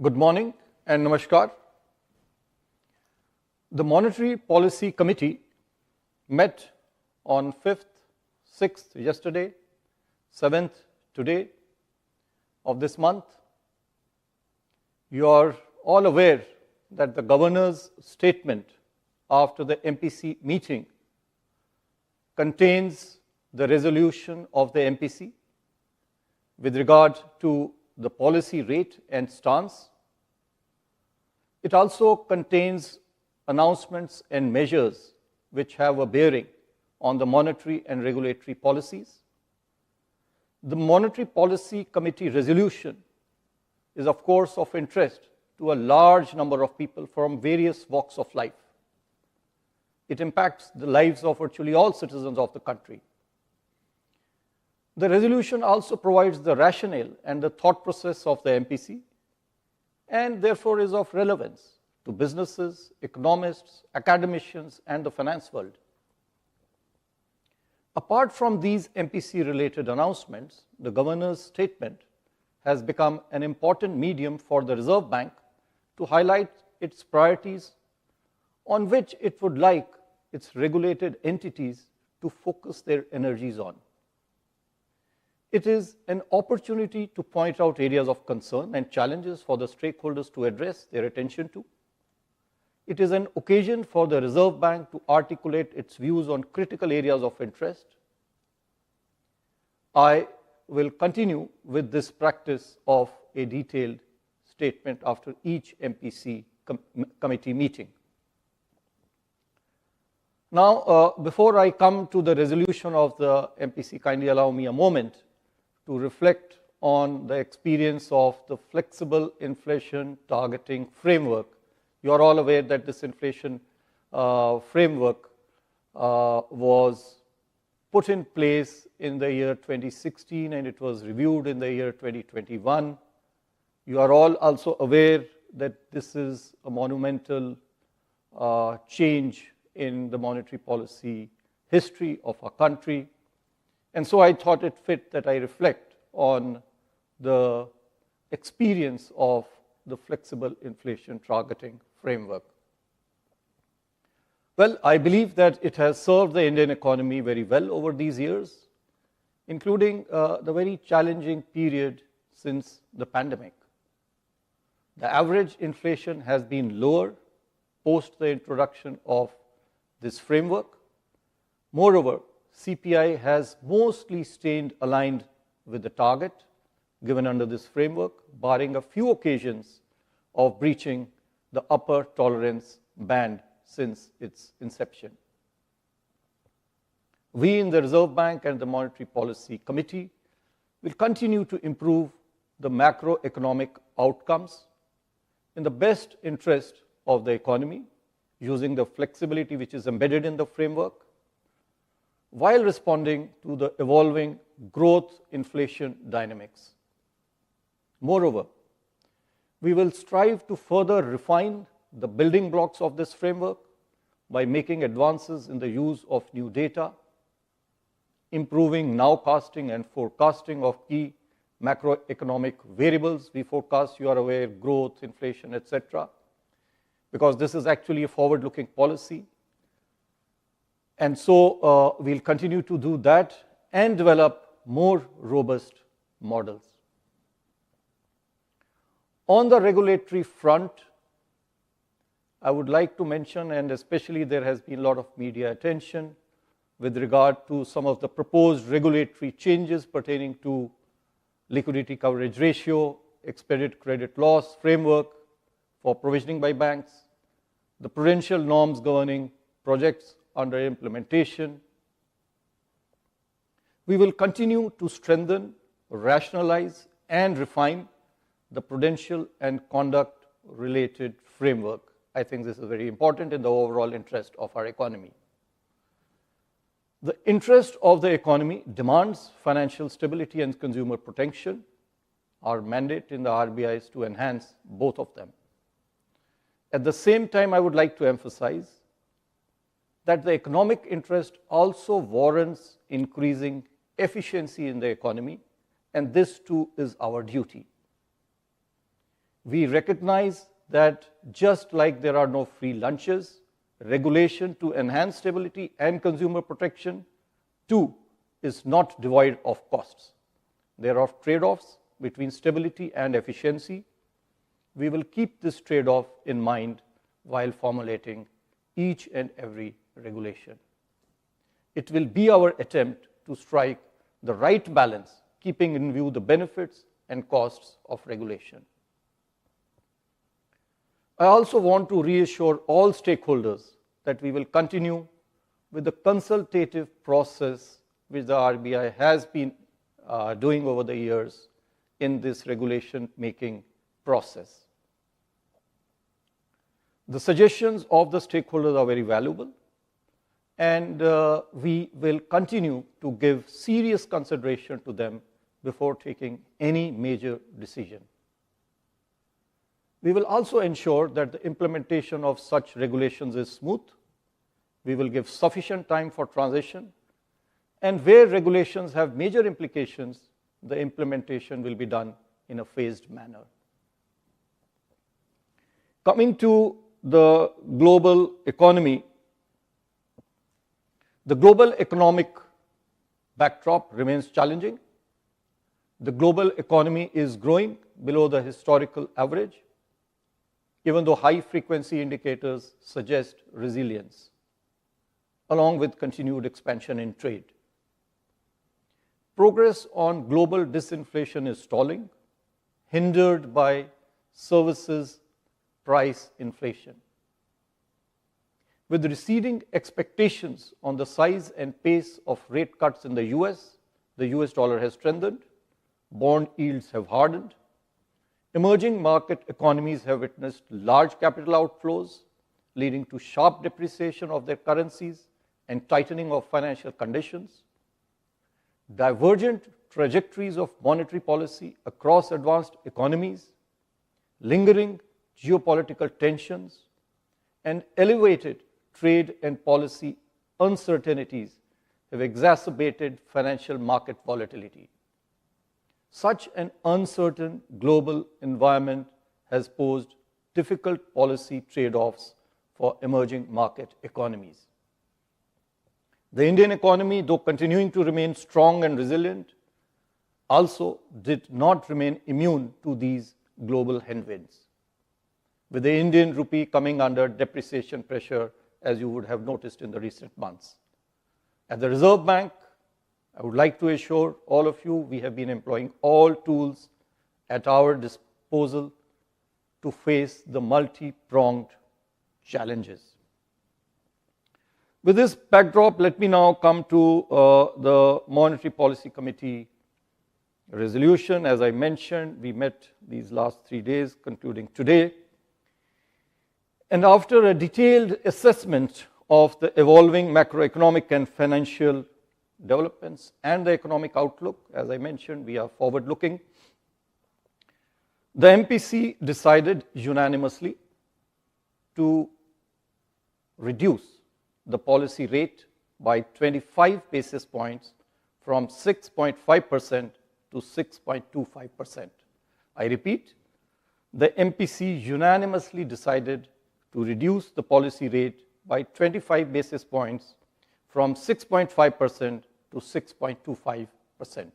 Good morning and namaskar. The Monetary Policy Committee met on 5th, 6th yesterday, 7th today of this month. You are all aware that the Governor's statement after the MPC meeting contains the resolution of the MPC with regard to the policy rate and stance. It also contains announcements and measures which have a bearing on the monetary and regulatory policies. The Monetary Policy Committee resolution is, of course, of interest to a large number of people from various walks of life. It impacts the lives of virtually all citizens of the country. The resolution also provides the rationale and the thought process of the MPC, and therefore is of relevance to businesses, economists, academicians, and the finance world. Apart from these MPC-related announcements, the Governor's statement has become an important medium for the Reserve Bank to highlight its priorities on which it would like its regulated entities to focus their energies on. It is an opportunity to point out areas of concern and challenges for the stakeholders to address their attention to. It is an occasion for the Reserve Bank to articulate its views on critical areas of interest. I will continue with this practice of a detailed statement after each MPC committee meeting. Now, before I come to the resolution of the MPC, kindly allow me a moment to reflect on the experience of the flexible inflation targeting framework. You are all aware that this inflation framework was put in place in the year 2016 and it was reviewed in the year 2021. You are all also aware that this is a monumental change in the monetary policy history of our country. And so I thought it fit that I reflect on the experience of the flexible inflation targeting framework. Well, I believe that it has served the Indian economy very well over these years, including the very challenging period since the pandemic. The average inflation has been lower post the introduction of this framework. Moreover, CPI has mostly stayed aligned with the target given under this framework, barring a few occasions of breaching the upper tolerance band since its inception. We in the Reserve Bank and the Monetary Policy Committee will continue to improve the macroeconomic outcomes in the best interest of the economy, using the flexibility which is embedded in the framework, while responding to the evolving growth inflation dynamics. Moreover, we will strive to further refine the building blocks of this framework by making advances in the use of new data, improving nowcasting and forecasting of key macroeconomic variables. We forecast, you are aware, growth, inflation, etc., because this is actually a forward-looking policy. And so we'll continue to do that and develop more robust models. On the regulatory front, I would like to mention, and especially there has been a lot of media attention with regard to some of the proposed regulatory changes pertaining to liquidity coverage ratio, expected credit loss framework for provisioning by banks, the prudential norms governing projects under implementation. We will continue to strengthen, rationalize, and refine the prudential and conduct-related framework. I think this is very important in the overall interest of our economy. The interest of the economy demands financial stability and consumer protection. Our mandate in the RBI is to enhance both of them. At the same time, I would like to emphasize that the economic interest also warrants increasing efficiency in the economy, and this too is our duty. we recognize that just like there are no free lunches, regulation to enhance stability and consumer protection too is not devoid of costs. There are trade-offs between stability and efficiency. We will keep this trade-off in mind while formulating each and every regulation. It will be our attempt to strike the right balance, keeping in view the benefits and costs of regulation. I also want to reassure all stakeholders that we will continue with the consultative process which the RBI has been doing over the years in this regulation making process. The suggestions of the stakeholders are very valuable, and we will continue to give serious consideration to them before taking any major decision. We will also ensure that the implementation of such regulations is smooth. We will give sufficient time for transition, and where regulations have major implications, the implementation will be done in a phased manner. Coming to the global economy, the global economic backdrop remains challenging. The global economy is growing below the historical average, even though high-frequency indicators suggest resilience, along with continued expansion in trade. Progress on global disinflation is stalling, hindered by services price inflation. With receding expectations on the size and pace of rate cuts in the US dollar has strengthened, bond yields have hardened, emerging market economies have witnessed large capital outflows, leading to sharp depreciation of their currencies and tightening of financial conditions. Divergent trajectories of monetary policy across advanced economies, lingering geopolitical tensions, and elevated trade and policy uncertainties have exacerbated financial market volatility. Such an uncertain global environment has posed difficult policy trade-offs for emerging market economies. The Indian economy, though continuing to remain strong and resilient, also did not remain immune to these global headwinds, with the Indian rupee coming under depreciation pressure, as you would have noticed in the recent months. At the Reserve Bank, I would like to assure all of you we have been employing all tools at our disposal to face the multi-pronged challenges. With this backdrop, let me now come to the Monetary Policy Committee resolution. As I mentioned, we met these last 3 days, concluding today. And after a detailed assessment of the evolving macroeconomic and financial developments and the economic outlook, as I mentioned, we are forward-looking, the MPC decided unanimously to reduce the policy rate by 25 basis points from 6.5% to 6.25%. I repeat, the MPC unanimously decided to reduce the policy rate by 25 basis points from 6.5% to 6.25%.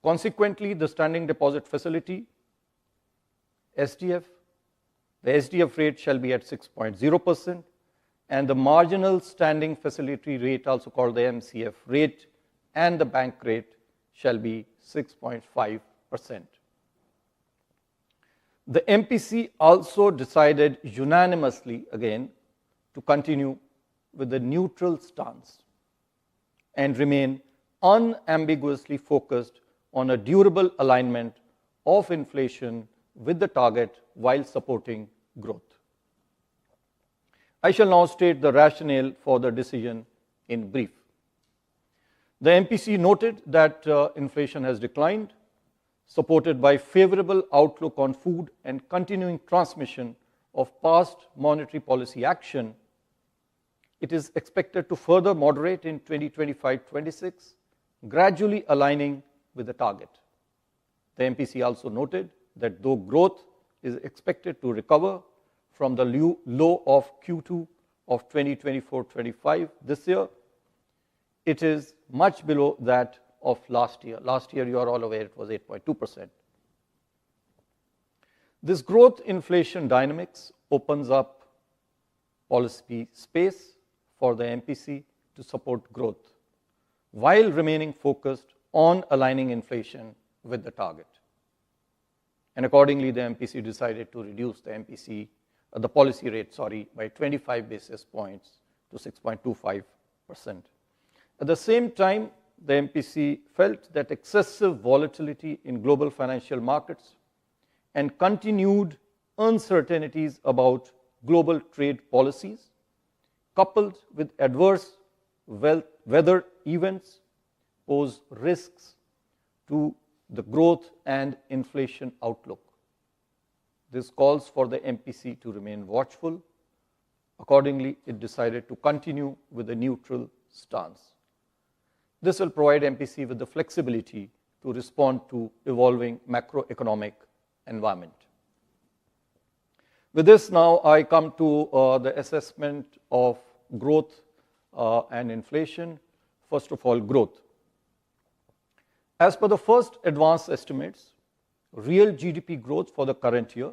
Consequently, the standing deposit facility, SDF, the SDF rate shall be at 6.0%, and the marginal standing facility rate, also called the MCF rate, and the bank rate shall be 6.5%. The MPC also decided unanimously again to continue with the neutral stance and remain unambiguously focused on a durable alignment of inflation with the target while supporting growth. I shall now state the rationale for the decision in brief. The MPC noted that inflation has declined, supported by favorable outlook on food and continuing transmission of past monetary policy action. It is expected to further moderate in 2025-26, gradually aligning with the target. The MPC also noted that though growth is expected to recover from the low of Q2 of 2024-25 this year. It is much below that of last year. Last year, you are all aware, it was 8.2%. This growth inflation dynamics opens up policy space for the MPC to support growth, while remaining focused on aligning inflation with the target. And accordingly, the MPC decided to reduce the policy rate, by 25 basis points to 6.25%. At the same time, the MPC felt that excessive volatility in global financial markets and continued uncertainties about global trade policies, coupled with adverse weather events, pose risks to the growth and inflation outlook. This calls for the MPC to remain watchful. Accordingly, it decided to continue with a neutral stance. This will provide MPC with the flexibility to respond to evolving macroeconomic environment. With this, now I come to the assessment of growth and inflation. First of all, growth. As per the first advanced estimates, real GDP growth for the current year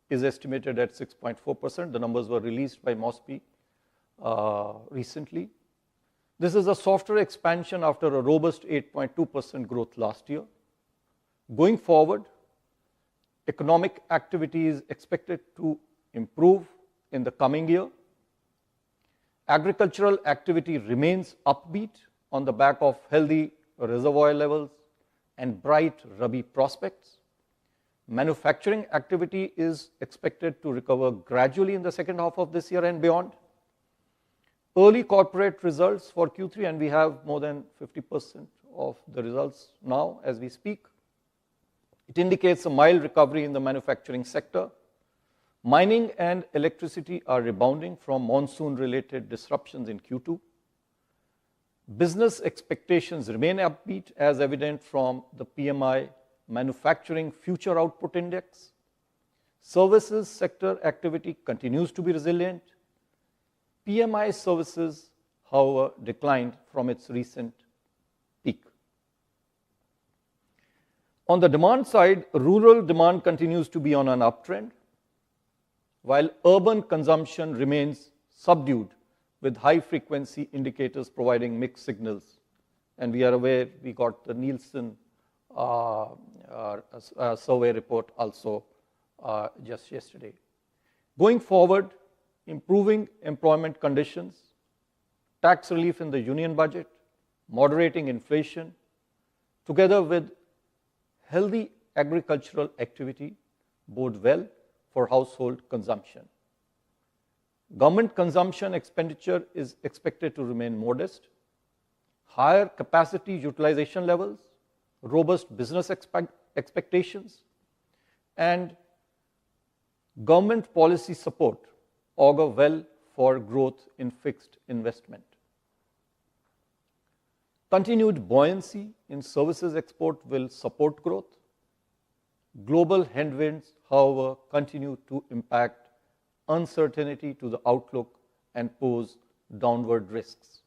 is estimated at 6.4%. The numbers were released by MOSPI recently. This is a softer expansion after a robust 8.2% growth last year. Going forward, economic activity is expected to improve in the coming year. Agricultural activity remains upbeat on the back of healthy reservoir levels and bright Rabi prospects. Manufacturing activity is expected to recover gradually in the second half of this year and beyond. Early corporate results for Q3, and we have more than 50% of the results now as we speak. It indicates a mild recovery in the manufacturing sector. Mining and electricity are rebounding from monsoon-related disruptions in Q2. Business expectations remain upbeat, as evident from the PMI Manufacturing Future Output Index. Services sector activity continues to be resilient. PMI services, however, declined from its recent peak. On the demand side, rural demand continues to be on an uptrend, while urban consumption remains subdued, with high-frequency indicators providing mixed signals. And we are aware, we got the Nielsen survey report also just yesterday. Going forward, improving employment conditions, tax relief in the union budget, moderating inflation, together with healthy agricultural activity, bode well for household consumption. Government consumption expenditure is expected to remain modest. Higher capacity utilization levels, robust business expectations, and government policy support augur well for growth in fixed investment. Continued buoyancy in services export will support growth. Global headwinds, however, continue to impact uncertainty to the outlook and pose downward risks.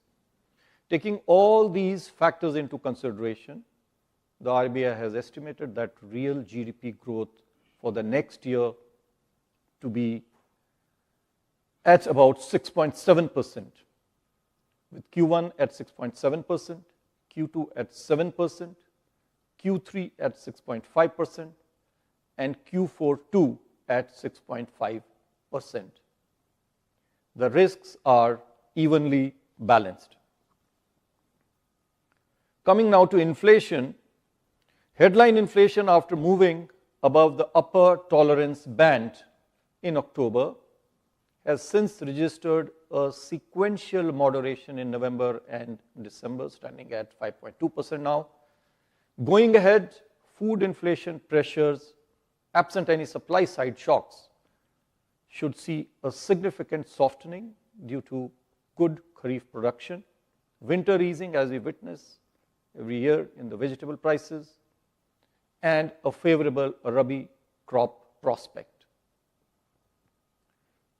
Taking all these factors into consideration, the RBI has estimated that real GDP growth for the next year to be at about 6.7%, with Q1 at 6.7%, Q2 at 7%, Q3 at 6.5%, and Q4 too at 6.5%. The risks are evenly balanced. Coming now to inflation, headline inflation, after moving above the upper tolerance band in October, has since registered a sequential moderation in November and December, standing at 5.2% now. Going ahead, food inflation pressures, absent any supply side shocks, should see a significant softening due to good Kharif production, winter easing as we witness every year in the vegetable prices, and a favorable Rabi crop prospect.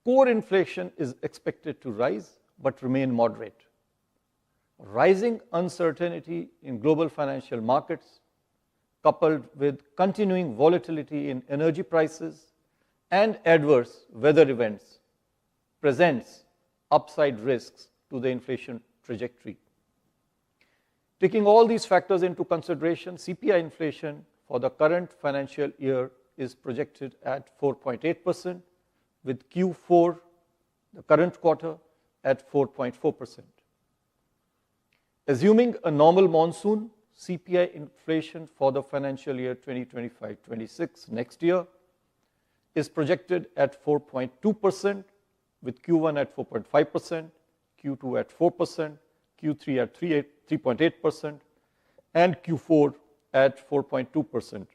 Core inflation is expected to rise but remain moderate. Rising uncertainty in global financial markets, coupled with continuing volatility in energy prices and adverse weather events, presents upside risks to the inflation trajectory. Taking all these factors into consideration, CPI inflation for the current financial year is projected at 4.8%, with Q4, the current quarter, at 4.4%. Assuming a normal monsoon, CPI inflation for the financial year 2025-26 next year is projected at 4.2%, with Q1 at 4.5%, Q2 at 4%, Q3 at 3.8%, and Q4 at 4.2%.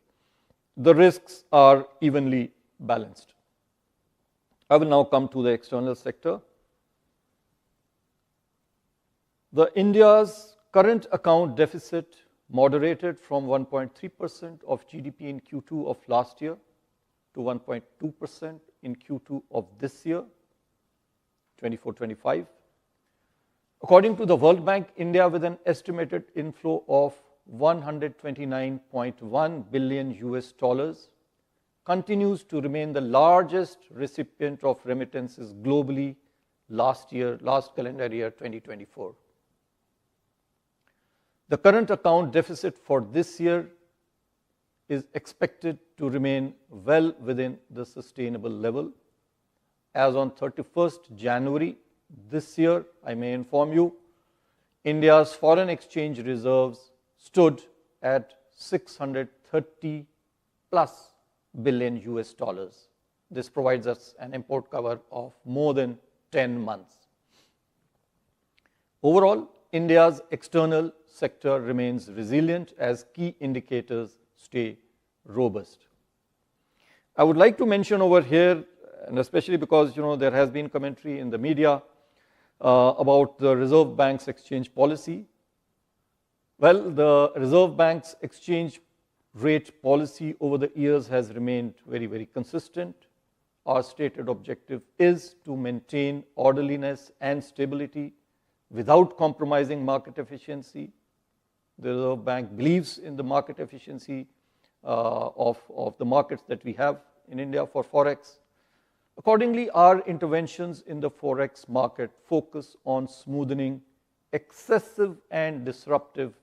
The risks are evenly balanced. I will now come to the external sector. The India's current account deficit moderated from 1.3% of GDP in Q2 of last year to 1.2% in Q2 of this year, 24-25. According to the World Bank, India, with an estimated inflow of $129.1 billion US, continues to remain the largest recipient of remittances globally last calendar year 2024. The current account deficit for this year is expected to remain well within the sustainable level. As on 31st January this year, I may inform you, India's foreign exchange reserves stood at 630 plus billion US dollars. This provides us an import cover of more than 10 months. Overall, India's external sector remains resilient as key indicators stay robust. I would like to mention over here, and especially because there has been commentary in the media about the Reserve Bank's exchange policy. Well, the Reserve Bank's exchange rate policy over the years has remained very, very consistent. Our stated objective is to maintain orderliness and stability without compromising market efficiency. The Reserve Bank believes in the market efficiency of the markets that we have in India for Forex. Accordingly, our interventions in the Forex market focus on smoothing excessive and disruptive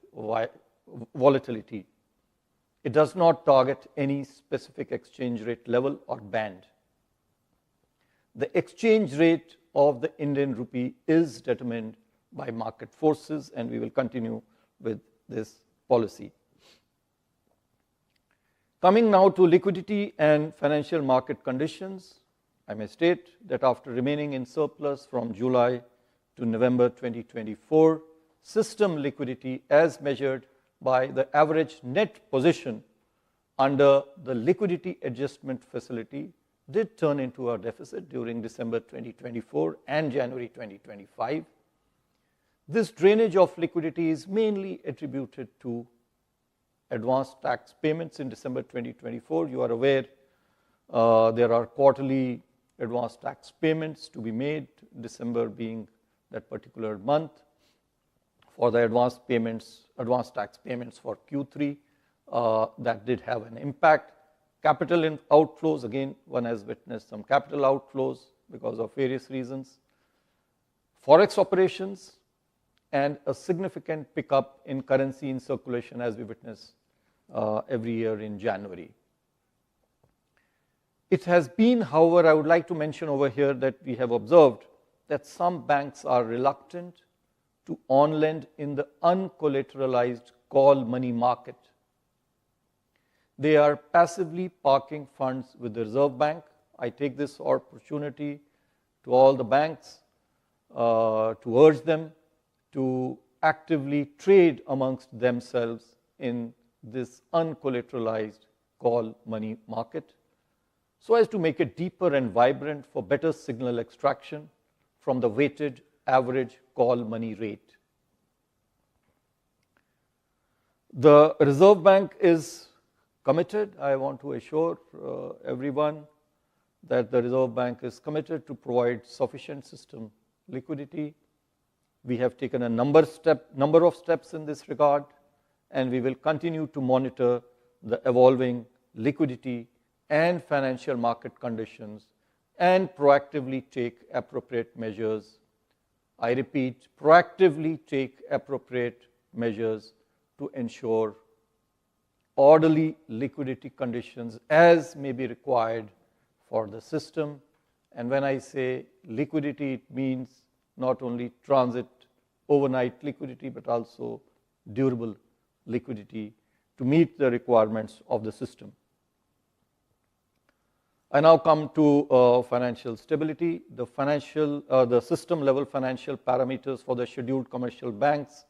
volatility. It does not target any specific exchange rate level or band. The exchange rate of the Indian rupee is determined by market forces, and we will continue with this policy. Coming now to liquidity and financial market conditions, I may state that after remaining in surplus from July to November 2024, system liquidity as measured by the average net position under the liquidity adjustment facility did turn into a deficit during December 2024 and January 2025. This drainage of liquidity is mainly attributed to advanced tax payments in December 2024. You are aware there are quarterly advanced tax payments to be made, December being that particular month. For the advanced tax payments for Q3, that did have an impact. Capital outflows, again, one has witnessed some capital outflows because of various reasons. Forex operations and a significant pickup in currency in circulation as we witness every year in January. It has been, however, I would like to mention over here that we have observed that some banks are reluctant to on-lend in the uncollateralized call money market. They are passively parking funds with the Reserve Bank. I take this opportunity to all the banks to urge them to actively trade amongst themselves in this uncollateralized call money market, so as to make it deeper and vibrant for better signal extraction from the weighted average call money rate. The Reserve Bank is committed. I want to assure everyone that the Reserve Bank is committed to provide sufficient system liquidity. We have taken a number of steps in this regard, and we will continue to monitor the evolving liquidity and financial market conditions and proactively take appropriate measures. I repeat, proactively take appropriate measures to ensure orderly liquidity conditions as may be required for the system. And when I say liquidity, it means not only transit overnight liquidity, but also durable liquidity to meet the requirements of the system. I now come to financial stability. The system level financial parameters for the scheduled commercial banks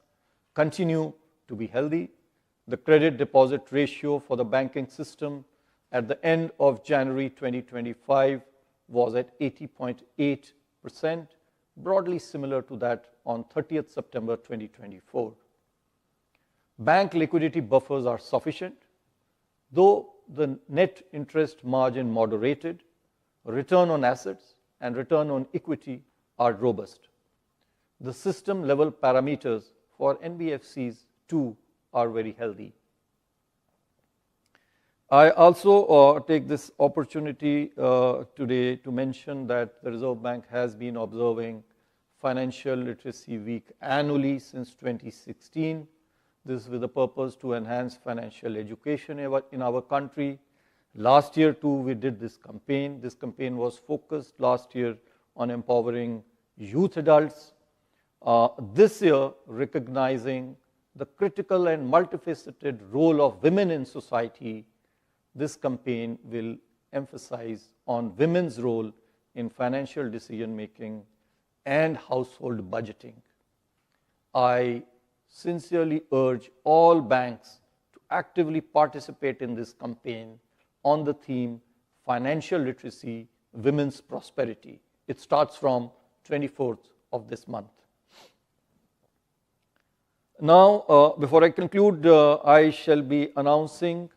continue to be healthy. The credit deposit ratio for the banking system at the end of January 2025 was at 80.8%, broadly similar to that on 30th September 2024. Bank liquidity buffers are sufficient, though the net interest margin moderated, return on assets and return on equity are robust. The system level parameters for NBFCs too are very healthy. I also take this opportunity today to mention that the Reserve Bank has been observing Financial Literacy Week annually since 2016. This is with the purpose to enhance financial education in our country. Last year too we did this campaign. This campaign was focused last year on empowering youth adults. This year, recognizing the critical and multifaceted role of women in society, this campaign will emphasize on women's role in financial decision making and household budgeting. I sincerely urge all banks to actively participate in this campaign on the theme Financial Literacy, Women's Prosperity. It starts from 24th of this month. Now, before I conclude, I shall be announcing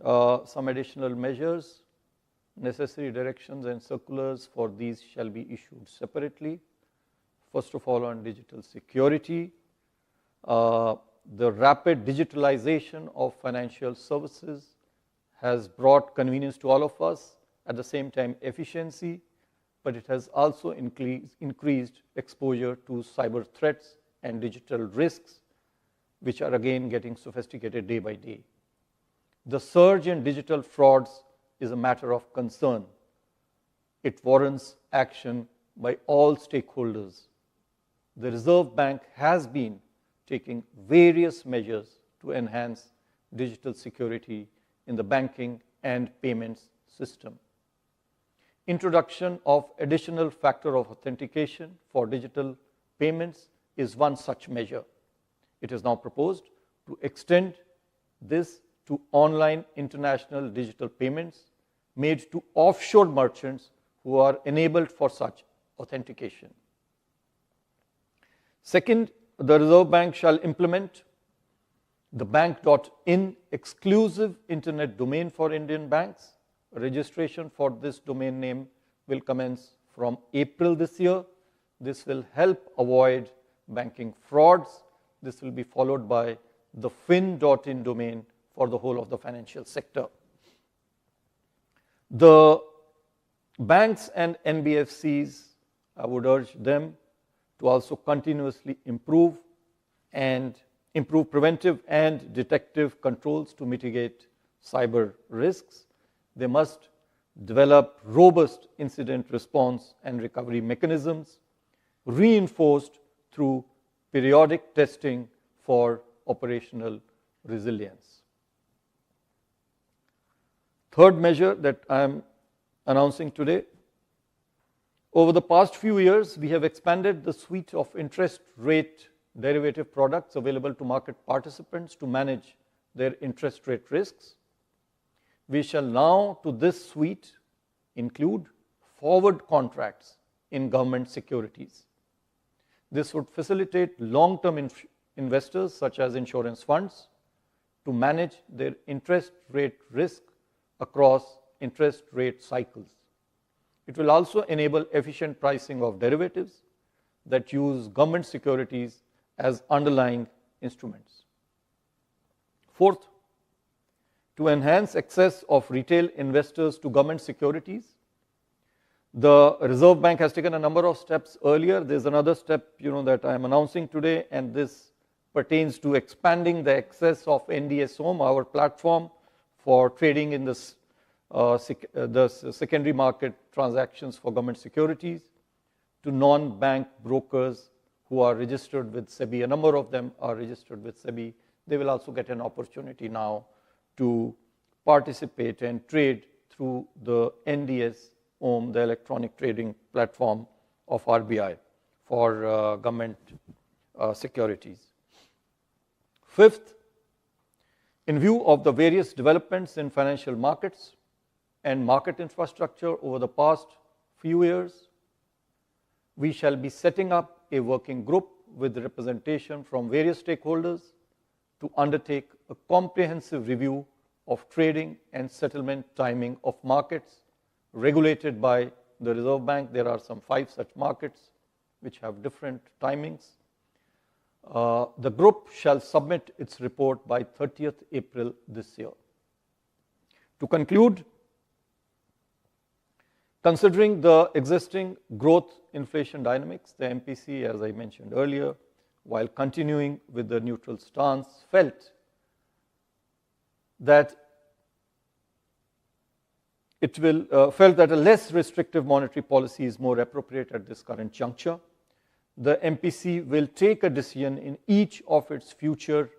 some additional measures. Necessary directions and circulars for these shall be issued separately. First of all, on digital security, the rapid digitalization of financial services has brought convenience to all of us, at the same time efficiency, but it has also increased exposure to cyber threats and digital risks, which are again getting sophisticated day by day. The surge in digital frauds is a matter of concern. It warrants action by all stakeholders. The Reserve Bank has been taking various measures to enhance digital security in the banking and payments system. Introduction of additional factor of authentication for digital payments is one such measure. It is now proposed to extend this to online international digital payments made to offshore merchants who are enabled for such authentication. Second, the Reserve Bank shall implement the bank.in exclusive internet domain for Indian banks. Registration for this domain name will commence from April this year. This will help avoid banking frauds. This will be followed by the fin.in domain for the whole of the financial sector. The banks and NBFCs, I would urge them to also continuously improve preventive and detective controls to mitigate cyber risks. They must develop robust incident response and recovery mechanisms, reinforced through periodic testing for operational resilience. Third measure that I am announcing today, over the past few years, we have expanded the suite of interest rate derivative products available to market participants to manage their interest rate risks. We shall now, to this suite, include forward contracts in government securities. This would facilitate long-term investors such as insurance funds to manage their interest rate risk across interest rate cycles. It will also enable efficient pricing of derivatives that use government securities as underlying instruments. Fourth, to enhance access of retail investors to government securities, the Reserve Bank has taken a number of steps earlier. There's another step that I am announcing today, and this pertains to expanding the access of NDS Home, our platform for trading in the secondary market transactions for government securities, to non-bank brokers who are registered with SEBI. A number of them are registered with SEBI. They will also get an opportunity now to participate and trade through the NDS Home, the electronic trading platform of RBI for government securities. Fifth, in view of the various developments in financial markets and market infrastructure over the past few years, we shall be setting up a working group with representation from various stakeholders to undertake a comprehensive review of trading and settlement timing of markets regulated by the Reserve Bank. There are some 5 such markets which have different timings. The group shall submit its report by 30th April this year. To conclude, considering the existing growth inflation dynamics, the MPC, as I mentioned earlier, while continuing with the neutral stance, felt that a less restrictive monetary policy is more appropriate at this current juncture. The MPC will take a decision in each of its future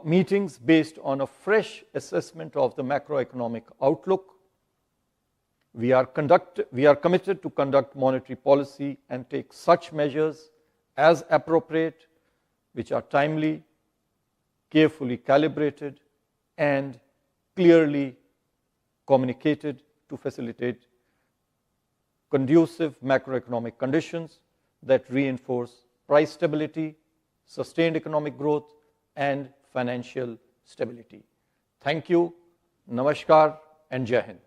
meetings based on a fresh assessment of the macroeconomic outlook. We are committed to conduct monetary policy and take such measures as appropriate, which are timely, carefully calibrated, and clearly communicated to facilitate conducive macroeconomic conditions that reinforce price stability, sustained economic growth, and financial stability. Thank you, Namaskar, and Jai Hind.